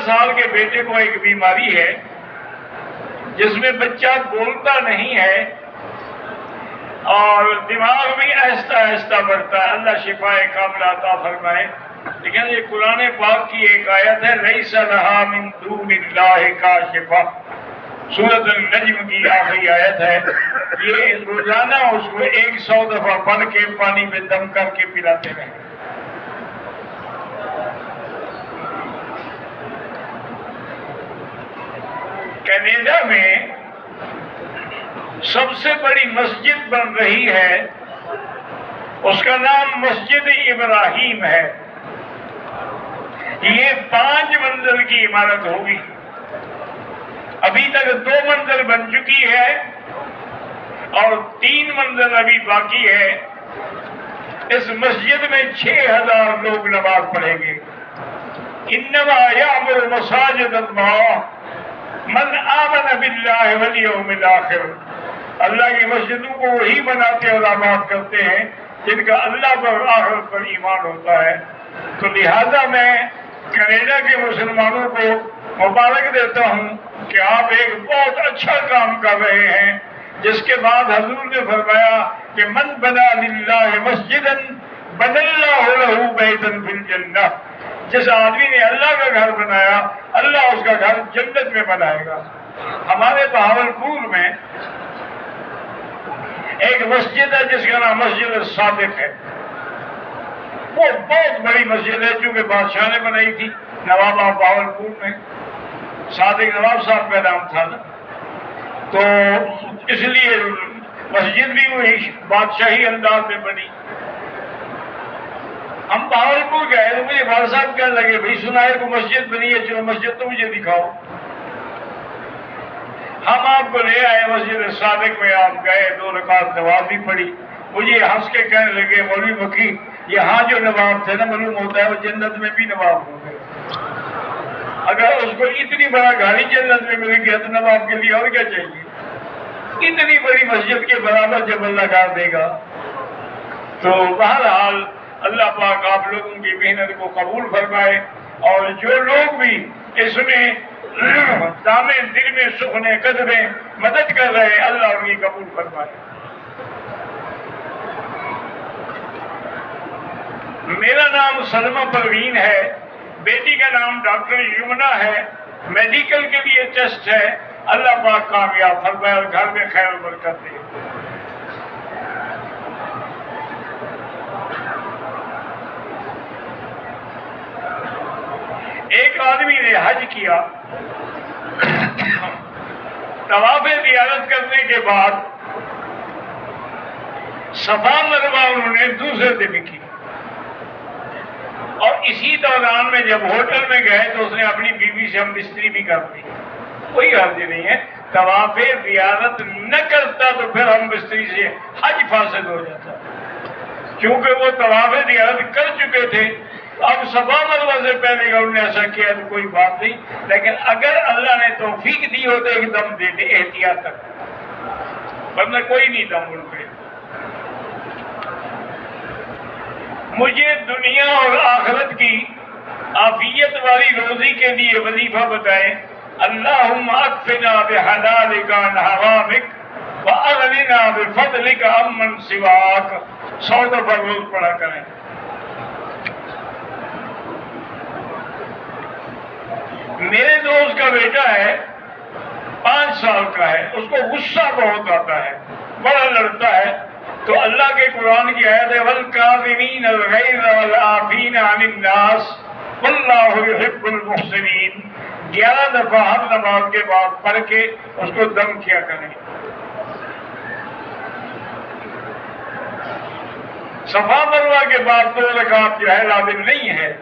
سال کے بیٹے کو ایک بیماری ہے جس میں بچہ بولتا نہیں ہے اور دماغ بھی آہستہ آہستہ بڑھتا ہے. اللہ شفا کاملہ عطا فرمائے. لیکن یہ قرآن پاک کی ایک آیت ہے لیس لہا من دون اللہ کاشفہ، سورۃ النجم کی آخری آیت ہے. یہ روزانہ اس کو 100 دفعہ پڑھ کے پانی میں دم کر کے پلاتے رہیں. کینیڈا میں سب سے بڑی مسجد بن رہی ہے، اس کا نام مسجد ابراہیم ہے. یہ 5 منزل کی عمارت ہوگی. ابھی تک 2 منزل بن چکی ہے اور 3 منزل ابھی باقی ہے. اس مسجد میں 6000 لوگ نماز پڑھیں گے. انما یعمر مساجد اللہ من آمن باللہ والیوم الآخر. اللہ کی مسجدوں کو وہی بناتے اور آباد کرتے ہیں جن کا اللہ پر آخرت پر ایمان ہوتا ہے. تو لہذا میں کینیڈا کے مسلمانوں کو مبارک دیتا ہوں کہ آپ ایک بہت اچھا کام کر رہے ہیں، جس کے بعد حضور نے فرمایا کہ من بنا للہ مسجدا بنى اللہ لہ بیتا فی الجنہ. جس آدمی نے اللہ کا گھر بنایا اللہ اس کا گھر جنت میں بنائے گا. ہمارے بہاولپور میں ایک مسجد ہے جس کا نام مسجد الصادق ہے. وہ بہت بڑی مسجد ہے چونکہ بادشاہ نے بنائی تھی، نواب آف بہاولپور میں صادق نواب صاحب کا نام تھا نا، تو اس لیے مسجد بھی وہی بادشاہی انداز میں بنی. ہم بہاولپور گئے تو مجھے بھائی صاحب کہنے لگے بھائی سنا ہے کو مسجد بنی ہے، چلو مسجد تو مجھے دکھاؤ. ہم آپ کو لے آئے مسجد صادق میں. آپ گئے 2 رکعت نماز بھی پڑھی. مجھے ہنس کے کہنے لگے مولوی مکی یہاں جو نواب تھے نا معلوم ہوتا ہے وہ جنت میں بھی نواب ہوں گے. اگر اس کو اتنی بڑا گاڑی جنت میں مل گیا تو نواب کے لیے اور کیا چاہیے. اتنی بڑی مسجد کے برابر جب اللہ کر دے گا. تو بہرحال اللہ پاک آپ لوگوں کی محنت کو قبول فرمائے، اور جو لوگ بھی اس میں دامے دل میں سخنے قدمے مدد کر رہے ہیں اللہ ان کی قبول فرمائے. میرا نام سلمہ پروین ہے، بیٹی کا نام ڈاکٹر یمنا ہے. میڈیکل کے لیے ٹیسٹ ہے. اللہ پاک کامیاب فرمائے اور گھر میں خیر و برکت دے. ایک آدمی نے حج کیا، طواف زیارت کرنے کے بعد صفا مروہ انہوں نے دوسرے دن کی، اور اسی دوران میں جب ہوٹل میں گئے تو اس نے اپنی بیوی سے ہم بستری بھی کر دی. کوئی حرج نہیں ہے. طواف زیارت نہ کرتا تو پھر ہم بستری سے حج فاسد ہو جاتا، کیونکہ وہ طواف زیارت کر چکے تھے. اب صفا مروہ سے پہلے اگر انہوں نے ایسا کیا تو کوئی بات نہیں، لیکن اگر اللہ نے توفیق دی ہو تو ایک دم دے دے احتیاط تک، ورنہ کوئی نہیں دم ان پہ. مجھے دنیا اور آخرت کی عافیت والی روزی کے لیے وظیفہ بتائیں. اللہم اکفنا بحلالک عن حرامک واغننا بفضلک عمن سواک. 100 دفعہ روز پڑھا کریں. میرے دوست کا بیٹا ہے 5 سال کا ہے، اس کو غصہ بہت آتا ہے، بڑا لڑتا ہے. تو اللہ کے قرآن کی آیت ہے والکاظمین الغیظ والعافین عن الناس واللہ یحب المحسنین. 11 دفعہ ہر نماز کے بعد پڑھ کے اس کو دم کیا کریں. صفا مروہ کے بعد 2 رکعت جو ہے لازم نہیں ہے.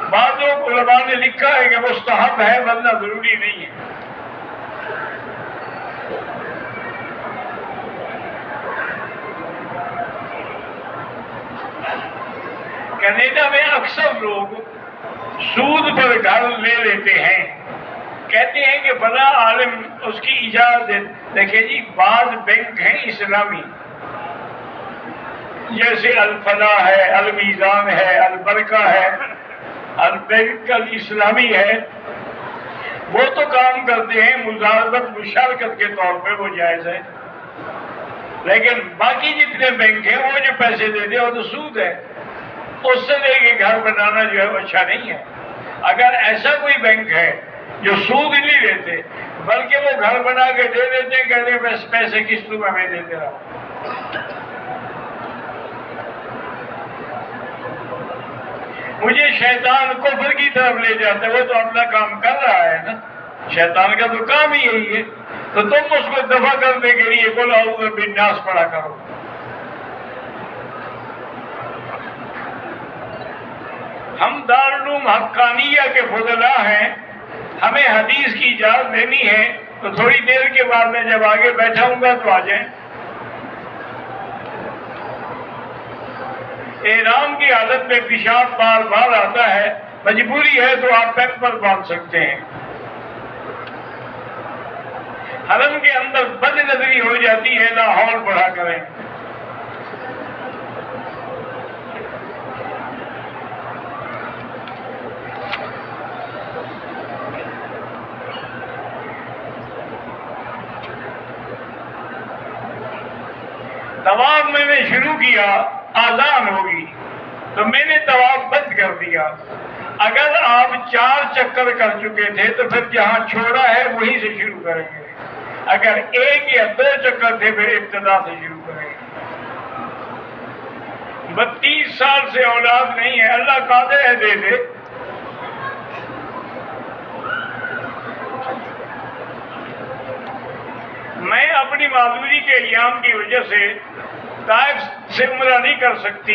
بعضوں علماء نے لکھا ہے کہ مستحب ہے ورنہ ضروری نہیں ہے. کینیڈا میں اکثر لوگ سود پر گھر لے لیتے ہیں، کہتے ہیں کہ فلاں عالم اس کی اجازت. دیکھیں جی بعض بینک ہیں اسلامی، جیسے الفلاح ہے، المیزان ہے، البرکہ ہے. البینک الاسلامی ہے، وہ تو کام کرتے ہیں مزاربت مشارکت کے طور پہ، وہ جائز ہے، لیکن باقی جتنے بینک ہیں وہ جو پیسے دیتے ہیں وہ تو سود ہے، اس سے لے کے گھر بنانا جو ہے وہ اچھا نہیں ہے۔ اگر ایسا کوئی بینک ہے جو سود نہیں لیتے بلکہ وہ گھر بنا کے دے دیتے ہیں، کہتے ہیں بس پیسے قسطوں میں ہمیں دیتے رہو، مجھے شیطان کفر کی طرف لے جاتا ہے، وہ تو اپنا کام کر رہا ہے نا، شیطان کا تو کام ہی یہی ہے، تو تم اس کو دفع کرنے کے لیے قل اعوذ برب الناس پڑھا کرو۔ ہم دارالعلوم حقانیہ کے فضلاء ہیں، ہمیں حدیث کی اجازت دینی ہے، تو تھوڑی دیر کے بعد میں جب آگے بیٹھا ہوں گا تو آ جائیں۔ احرام کی حالت میں پیشاب بار بار آتا ہے، مجبوری ہے تو آپ پیمپر باندھ سکتے ہیں۔ حرم کے اندر بد نظری ہو جاتی ہے، لاہور پڑھا کریں۔ طواف میں نے شروع کیا، آذان ہوگی تو میں نے طواف بند کر دیا۔ اگر آپ 4 چکر کر چکے تھے تو پھر جہاں چھوڑا ہے وہیں سے شروع کریں گے، اگر 1 یا 2 چکر تھے پھر ابتدا سے شروع کریں گے۔ 32 سال سے اولاد نہیں ہے، اللہ قادر ہے دے دے۔ میں اپنی معذوری کے ایام کی وجہ سے طائف سے عمرہ نہیں کر سکتی،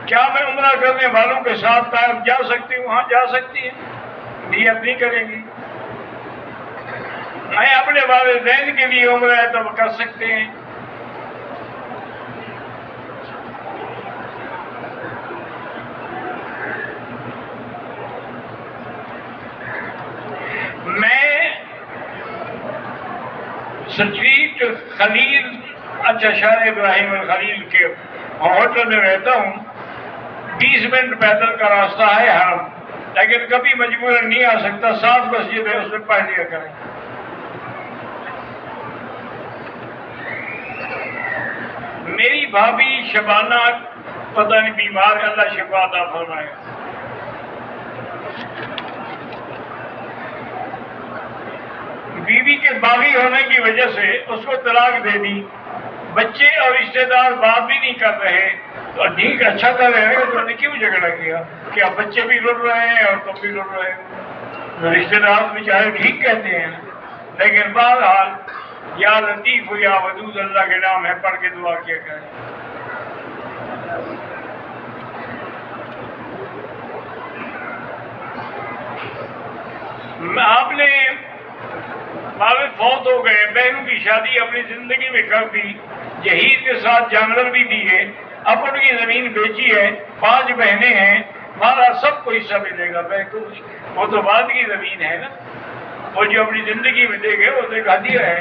کیا میں عمرہ کرنے والوں کے ساتھ طائف جا سکتی ہوں؟ ہاں جا سکتی ہے، نیت نہیں کریں گی۔ میں اپنے والدین کے لیے عمرہ ہے تو کر سکتے ہیں۔ میں سٹریٹ خلیل، اچھا شاہ ابراہیم الخلیل کے ہوٹل میں رہتا ہوں، 20 منٹ پیدل کا راستہ ہے حرم، لیکن کبھی مجبوراً نہیں آ سکتا، 7 مسجد ہے اس میں پڑھ لیا کریں۔ میری بھابھی شبانہ پتہ نہیں بیمار ہے، اللہ شفا عطا فرمائے۔ بیوی کے باغی ہونے کی وجہ سے اس کو طلاق دے دی، بچے اور رشتہ دار بات بھی نہیں کر رہے، تو ٹھیک اچھا کر رہے ہیں، تو نے کیوں جھگڑا کیا کہ اب بچے بھی لڑ رہے ہیں اور تم بھی لڑ رہے ہو؟ رشتہ دار بیچارے ٹھیک کہتے ہیں، لیکن بہرحال یا لطیف یا ودود اللہ کے نام ہے، پڑھ کے دعا کیا کریں۔ آپ نے والد فوت ہو گئے، بہنوں کی شادی اپنی زندگی میں کر دی، جہیز کے ساتھ جانور بھی دیے، اب ان کی زمین بیچی ہے، 5 بہنیں ہیں، ہمارا سب کو حصہ ملے گا۔ وہ تو بعد کی زمین ہے نا، وہ جو اپنی زندگی میں دے گئے وہ تو ایک ہدیہ ہے۔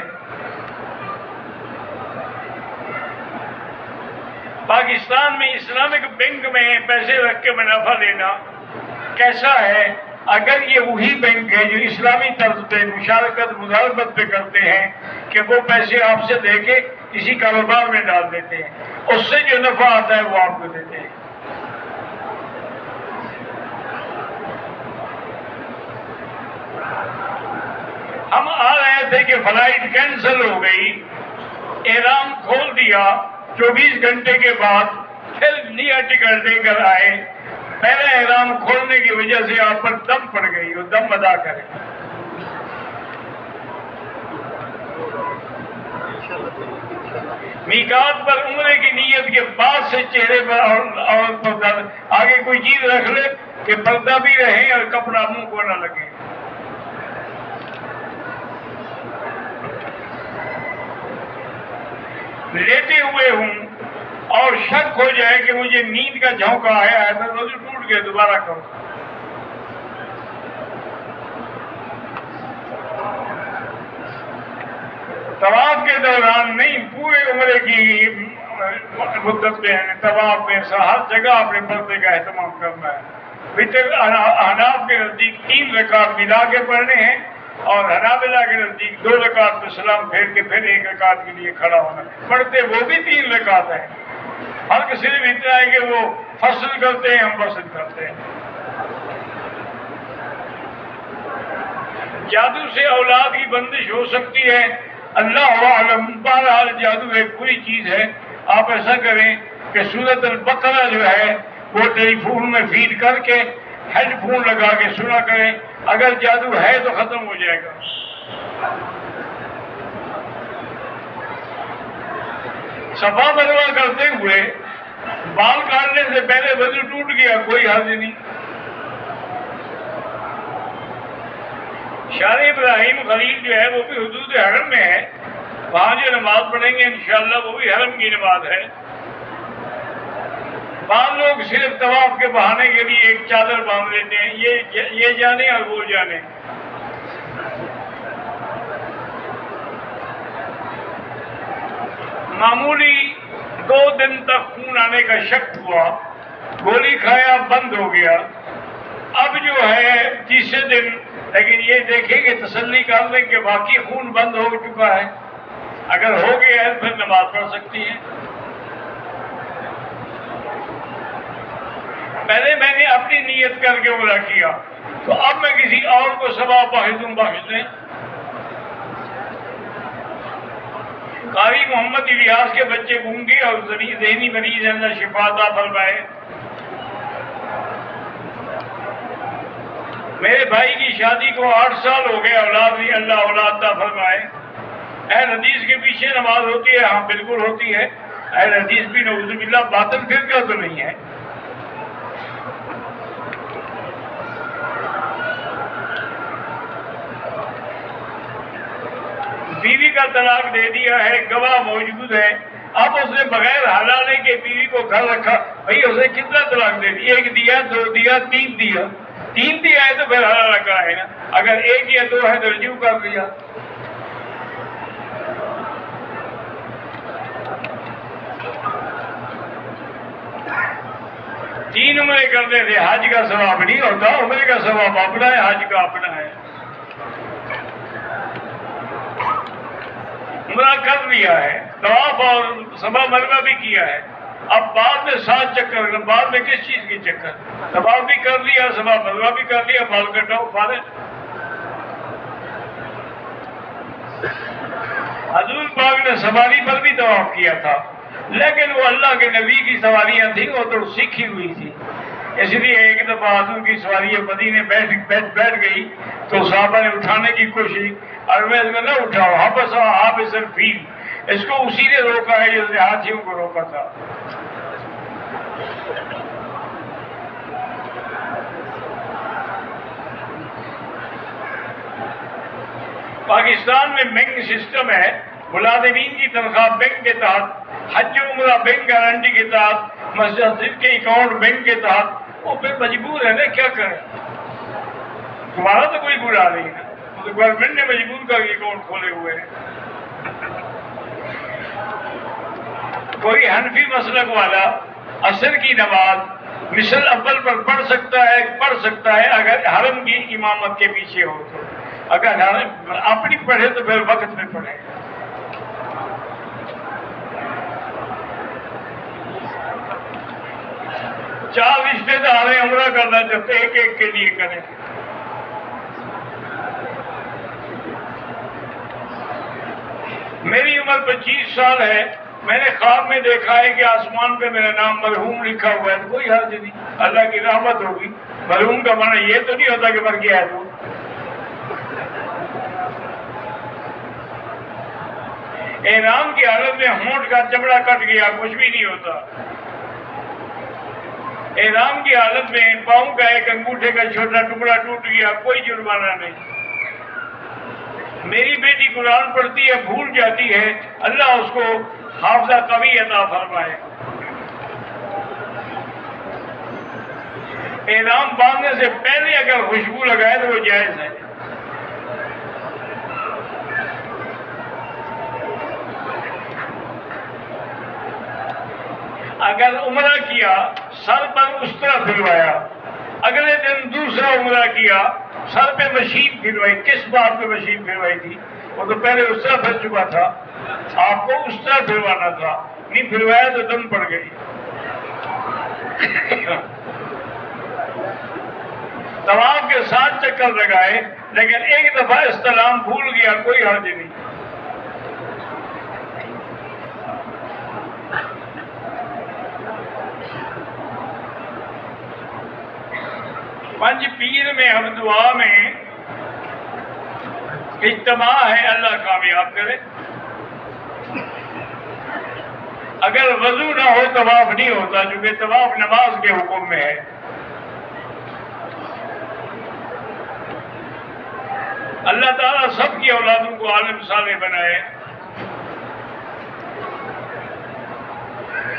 پاکستان میں اسلامک بینک میں پیسے رکھ کے منافع لینا کیسا ہے؟ اگر یہ وہی بینک ہے جو اسلامی طرز پہ مشارکت مزاربت پہ کرتے ہیں کہ وہ پیسے آپ سے دے کے کسی کاروبار میں ڈال دیتے ہیں، اس سے جو نفع آتا ہے وہ آپ کو دیتے ہیں۔ ہم آ رہے تھے کہ فلائٹ کینسل ہو گئی، احرام کھول دیا، 24 گھنٹے کے بعد پھر نیا ٹکٹ دے کر آئے، پہلے احرام کھولنے کی وجہ سے آپ پر دم پڑ گئی، وہ دم ادا کریں۔ میقات پر عمرے کی نیت کے بعد سے چہرے پر عورت پر درد، آگے کوئی چیز رکھ لے کہ پردہ بھی رہے اور کپڑا منہ کو نہ لگے۔ لیتے ہوئے ہوں اور شک ہو جائے کہ مجھے نیند کا جھونکا آیا ہے، میں وضو ٹوٹ گیا، دوبارہ کروں۔ طواف کے دوران نہیں، پورے عمرے کی مدت میں طواف میں ہر جگہ اپنے پردے کا اہتمام کرنا ہے۔ احناف کے نزدیک 3 رکعت ملا کے پڑھنے ہیں، اور حنابلہ کے نزدیک 2 رکعت میں سلام پھیر کے پھر 1 رکعت کے لیے کھڑا ہونا، پڑھتے وہ بھی 3 رکعت ہیں، فرق صرف اتنا ہے کہ وہ فصل کرتے ہیں، ہم فصل کرتے ہیں۔ جادو سے اولاد کی بندش ہو سکتی ہے، اللہ عالم، بہرحال جادو ایک بری چیز ہے۔ آپ ایسا کریں کہ سورۃ البقرہ جو ہے وہ ٹیلی فون میں فیڈ کر کے ہیڈ فون لگا کے سنا کریں، اگر جادو ہے تو ختم ہو جائے گا۔ صفا مروا کرتے ہوئے بال کاٹنے سے پہلے وضو ٹوٹ گیا، کوئی حرج نہیں۔ شار ابراہیم خلیل جو ہے وہ بھی حدود حرم میں ہے، وہاں جو نماز پڑھیں گے انشاءاللہ وہ بھی حرم کی نماز ہے۔ بعض لوگ صرف طواف کے بہانے کے لیے ایک چادر باندھ لیتے ہیں، یہ جانے اور وہ جانے۔ معمولی 2 دن تک خون آنے کا شک ہوا، گولی کھایا بند ہو گیا، اب جو ہے تیسرے دن، لیکن یہ دیکھیں کہ تسلی کر لیں کہ باقی خون بند ہو چکا ہے، اگر ہو گیا ہے پھر نماز پڑھ سکتی ہے۔ پہلے میں نے اپنی نیت کر کے عمرہ کیا، تو اب میں کسی اور کو ثواب بخش دیں۔ قاری محمد الیاس کے بچے گونگے اور ذہنی مریض اللہ شفا عطا فرمائے۔ میرے بھائی کی شادی کو 8 سال ہو گئے، اولاد نہیں، اللہ اولاد عطا فرمائے۔ اہل حدیث کے پیچھے نماز ہوتی ہے؟ ہاں بالکل ہوتی ہے۔ اہل حدیث بھی نعوذ باللہ باطل فرقہ تو نہیں ہے۔ بیوی کا طلاق دے دیا ہے، گواہ موجود ہے، اب اس نے بغیر حلالے کے بیوی کو گھر رکھا، بھئی اس نے کتنا طلاق دے دیا؟ 1 دیا، 2 دیا، 3 دیا، 3 دیا ہے تو پھر حلالہ کا ہے نا، اگر 1 یا 2 ہے تو رجوع کر دیا۔ تین عمرے کرتے تھے، حج کا ثواب نہیں ہوتا، عمرے کا ثواب اپنا ہے، حج کا اپنا ہے۔ عمرہ کر لیا ہے، طواف اور صفا مروہ بھی کیا ہے، اب بعد میں 7 چکر، بعد میں کس چیز کی چکر؟ طواف بھی کر لیا، صفا مروہ بھی کر لیا، بال کٹاؤ فارغ۔ حضور پاک نے سواری پر بھی طواف کیا تھا، لیکن وہ اللہ کے نبی کی سواریاں تھیں، وہ تو سیکھی ہوئی تھی، اس لیے ایک دفعہ حضور کی سواری مدینے بیٹھ گئی تو صحابہ نے اٹھانے کی کوشش، اور میں اس کو نہ اٹھاؤ، حافظ الفیل، اس کو اسی نے روکا ہے جس نے ہاتھیوں کو روکا تھا۔ پاکستان میں بینک سسٹم ہے، ملازمین کی تنخواہ بینک کے تحت، حج و عمرہ بینک گارنٹی کے تحت، مسجد کے اکاؤنٹ بینک کے تحت، وہ پھر مجبور ہے نا، کیا کریں؟ تمہارا تو کوئی برا نہیں ہے، تو گورنمنٹ نے مجبور کر کے اکاؤنٹ کھولے ہوئے ہیں۔ کوئی حنفی مسلک والا عصر کی نماز مثل اول پر پڑھ سکتا ہے اگر حرم کی امامت کے پیچھے ہو تو، اگر اپنی پڑھے تو پھر وقت میں پڑھے۔ چار رشتے دار ہیں، عمرہ کرنا چاہتے ہیں، ایک کے لیے کریں۔ میری عمر 25 سال ہے، میں نے خواب میں دیکھا ہے کہ آسمان پہ میرا نام مرحوم لکھا ہوا ہے، کوئی حرج نہیں، اللہ کی رحمت ہوگی۔ مرحوم کا معنی یہ تو نہیں ہوتا کہ مر گیا ہے تو۔ احرام کی حالت میں ہونٹ کا چمڑا کٹ گیا، کچھ بھی نہیں ہوتا۔ احرام کی حالت میں پاؤں کا ایک انگوٹھے کا چھوٹا ٹکڑا ٹوٹ گیا، کوئی جرمانہ نہیں۔ میری بیٹی قرآن پڑھتی ہے، بھول جاتی ہے، اللہ اس کو حافظہ قوی عطا فرمائے۔ احرام باندھنے سے پہلے اگر خوشبو لگائے تو وہ جائز ہے۔ اگر عمرہ کیا، سر پر اس طرح پھروایا اگلے دن دوسرا عمرہ کیا، سر پہ مشین پھروائی. کس بات پہ مشین پھروائی تھی؟ وہ تو پہلے اس طرح پھر چکا تھا، آپ کو اس طرح پھروانا تھا. نہیں پھروایا تو دم پڑ گئی. طواف کے ساتھ چکر لگائے، لیکن ایک دفعہ استلام بھول گیا، کوئی حرج نہیں. پنج پیر میں اب دعا میں اجتماع ہے، اللہ کامیاب کرے. اگر وضو نہ ہو طواف نہیں ہوتا، چونکہ طواف نماز کے حکم میں ہے. اللہ تعالیٰ سب کی اولادوں کو عالم صالح بنائے.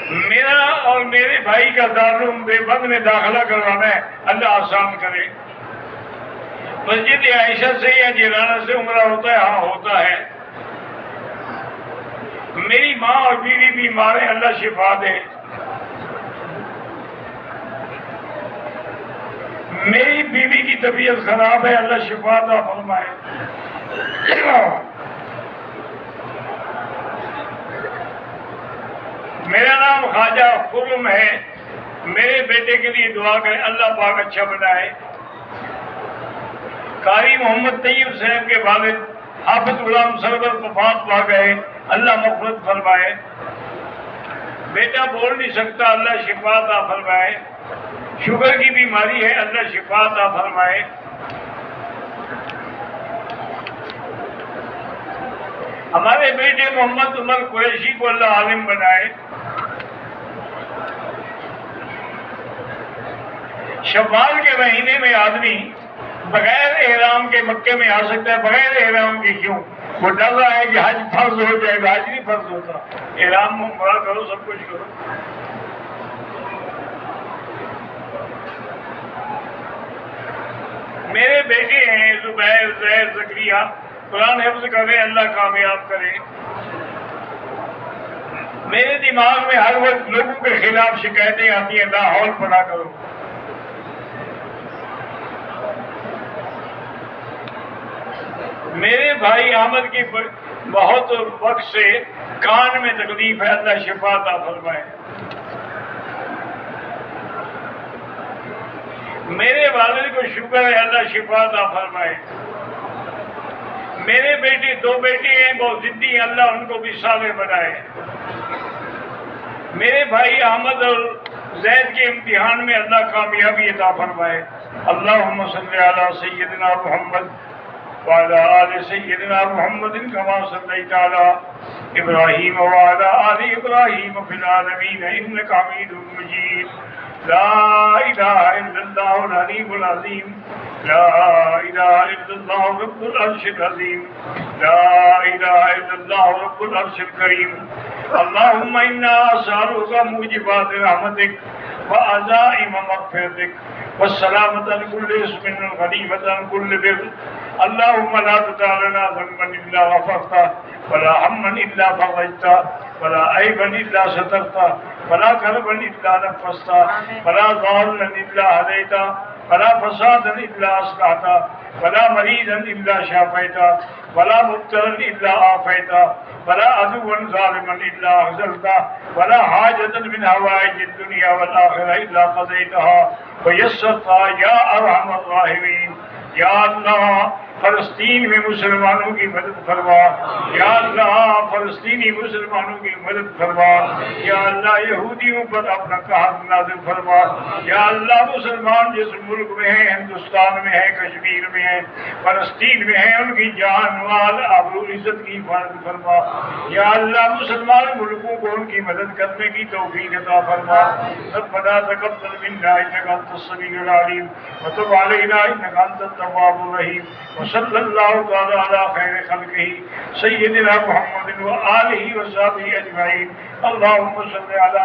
میرا اور میرے بھائی کا دارالعلوم دیوبند میں داخلہ کروانا ہے، اللہ آسان کرے. مسجد عائشہ سے یا جیرانہ سے عمرہ ہوتا ہے؟ ہاں ہوتا ہے. میری ماں اور بیوی بیمار ہیں، اللہ شفا دے. میری بیوی کی طبیعت خراب ہے، اللہ شفا عطا فرمائے. میرا نام خواجہ خرم ہے، میرے بیٹے کے لیے دعا کریں، اللہ پاک اچھا بنائے. قاری محمد طیب صاحب کے والد حافظ غلام سرور وفات پا گئے، اللہ مغفرت فرمائے. بیٹا بول نہیں سکتا، اللہ شفا عطا فرمائے. شوگر کی بیماری ہے، اللہ شفا عطا فرمائے. ہمارے بیٹے محمد عمر قریشی کو اللہ عالم بنائے. شوال کے مہینے میں آدمی بغیر احرام کے مکے میں آ سکتا ہے، بغیر احرام کے کیوں؟ وہ ڈر رہا ہے کہ حج فرض ہو جائے گا. حج نہیں فرض ہوتا، احرام عمرہ کرو، سب کچھ کرو. میرے بیٹے ہیں زبیر، زید، زکریا، قرآن حفظ کرے، اللہ کامیاب کرے. میرے دماغ میں ہر وقت لوگوں کے خلاف شکایتیں آتی ہیں، لاہور پڑھا کرو. میرے بھائی احمد کی بہت وقت سے کان میں تکلیف ہے، اللہ شفا عطا فرمائے. میرے والد کو شوگر ہے، اللہ شفا عطا فرمائے. میرے بیٹے دو بیٹے ہیں، بہت ضدی ہیں، اللہ ان کو بھی صالح بنائے. میرے بھائی احمد اور زید کے امتحان میں اللہ کامیابی عطا فرمائے. اللہم صلی علی سیدنا محمد وعلى آل سيدنا محمد كما صليت على إبراهيم وعلى آل إبراهيم في العالمين إنك حميد مجيد. لا إله إلا الله العلي العظيم، لا إله إلا الله رب العرش العظيم، لا إله إلا الله رب العرش الكريم. اللهم إنا أسألك موجبات رحمتك وعزائم مغفرتك والسلامة عن كل اسم والغنيمة عن كل بر. اللهم لا تدع لنا ذنبا إلا غفرته، ولا هما إلا فرجته، ولا عيبا إلا سترته، ولا كربا إلا نفسته، ولا ضالا إلا هديته، ولا فسادا إلا أصلحته، ولا مريضا إلا شافيته، ولا مبتلا إلا عافيته، ولا عدوا ظالما إلا أخذلته، ولا حاجة من هوائج الدنيا والآخرة إلا قضيتها ويسرتها يا أرحم الراحمين. یا اللہ فلسطین میں مسلمانوں کی مدد فرما. یا اللہ فلسطینی مسلمانوں کی مدد فرما. یا اللہ یہودیوں پر اپنا قہر نازل فرما. یا اللہ مسلمان جس ملک میں ہیں، ہندوستان میں ہیں، کشمیر میں ہیں، فلسطین میں ہیں، ان کی جان مال آبرو عزت کی حفاظت فرما. یا اللہ مسلمان ملکوں کو ان کی مدد کرنے کی توفیق عطا فرما. ربنا تقبل منا انک انت السمیع العلیم وتب علینا انک انت التواب الرحیم. وصلی اللہ تعالی علی خیر خلقہ سیدنا محمد وآلہ وصحبہ اجمعین. اللہم صل علی